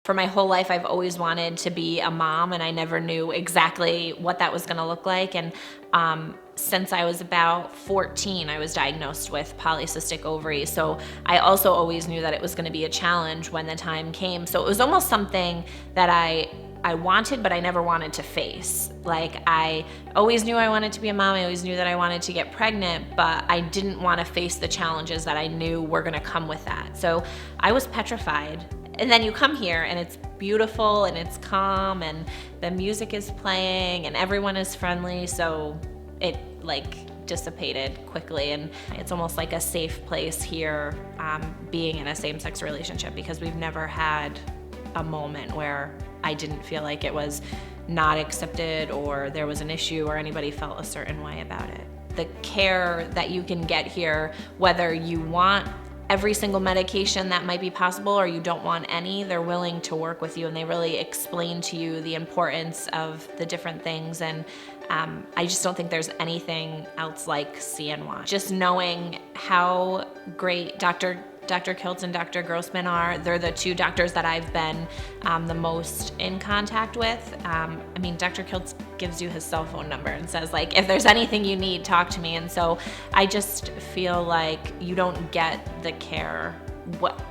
For my whole life, I've always wanted to be a mom, and I never knew exactly what that was gonna look like. And since I was about 14, I was diagnosed with polycystic ovaries. So I also always knew that it was gonna be a challenge when the time came. So it was almost something that I wanted, but I never wanted to face. Like, I always knew I wanted to be a mom. I always knew that I wanted to get pregnant, but I didn't want to face the challenges that I knew were gonna come with that. So I was petrified. And then you come here and it's beautiful and it's calm and the music is playing and everyone is friendly. So it dissipated quickly, and it's almost like a safe place here, being in a same-sex relationship, because we've never had a moment where I didn't feel like it was not accepted or there was an issue or anybody felt a certain way about it. The care that you can get here, whether you want every single medication that might be possible or you don't want any, they're willing to work with you, and they really explain to you the importance of the different things. And I just don't think there's anything else like CNY. Just knowing how great Dr. Kiltz and Dr. Grossman are, they're the two doctors that I've been the most in contact with. I mean, Dr. Kiltz gives you his cell phone number and says, like, if there's anything you need, talk to me. And so I just feel like you don't get the care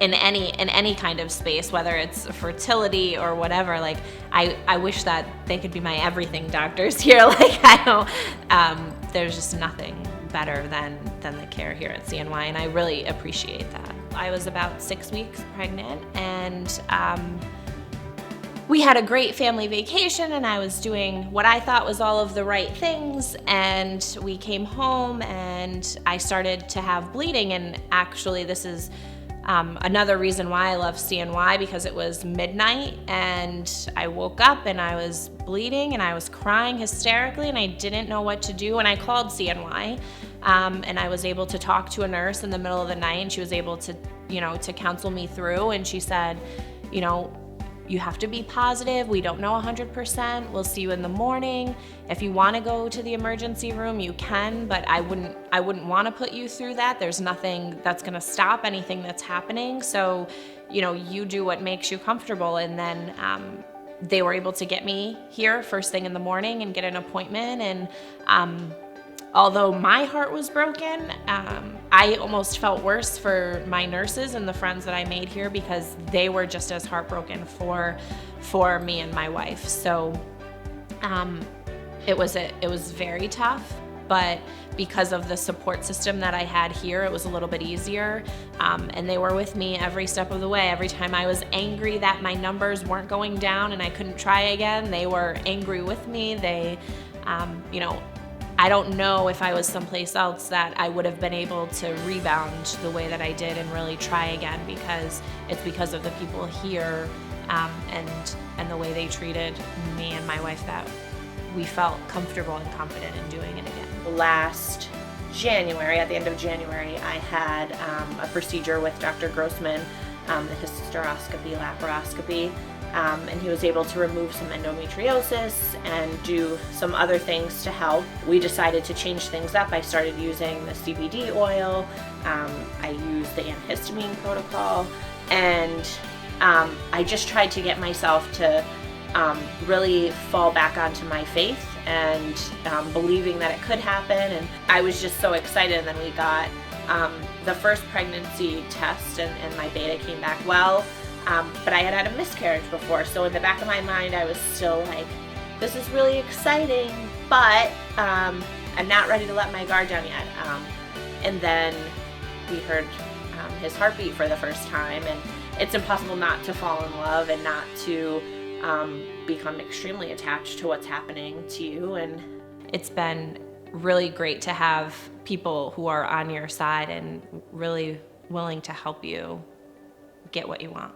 in any kind of space, whether it's fertility or whatever. Like, I wish that they could be my everything doctors here. Like, I know there's just nothing better than the care here at CNY, and I really appreciate that. I was about 6 weeks pregnant, and we had a great family vacation, and I was doing what I thought was all of the right things, and we came home and I started to have bleeding. And actually, this is another reason why I love CNY, because it was midnight and I woke up and I was bleeding and I was crying hysterically and I didn't know what to do, and I called CNY. And I was able to talk to a nurse in the middle of the night, and she was able to, to counsel me through. And she said, you have to be positive. We don't know 100%. We'll see you in the morning. If you want to go to the emergency room, you can, but I wouldn't want to put you through that. There's nothing that's going to stop anything that's happening. So, you do what makes you comfortable. And then they were able to get me here first thing in the morning and get an appointment. And although my heart was broken, I almost felt worse for my nurses and the friends that I made here, because they were just as heartbroken for me and my wife. So it was very tough, but because of the support system that I had here, it was a little bit easier. And they were with me every step of the way. Every time I was angry that my numbers weren't going down and I couldn't try again, they were angry with me. They, I don't know if I was someplace else that I would have been able to rebound the way that I did and really try again, because it's because of the people here and the way they treated me and my wife that we felt comfortable and confident in doing it again. Last January, at the end of January, I had a procedure with Dr. Grossman, the hysteroscopy, laparoscopy. And he was able to remove some endometriosis and do some other things to help. We decided to change things up. I started using the CBD oil. I used the antihistamine protocol, and I just tried to get myself to really fall back onto my faith and believing that it could happen. And I was just so excited. And then we got the first pregnancy test, and my beta came back well. But I had a miscarriage before, so in the back of my mind I was still like, this is really exciting, but I'm not ready to let my guard down yet. And then we heard his heartbeat for the first time, and it's impossible not to fall in love and not to become extremely attached to what's happening to you. And it's been really great to have people who are on your side and really willing to help you get what you want.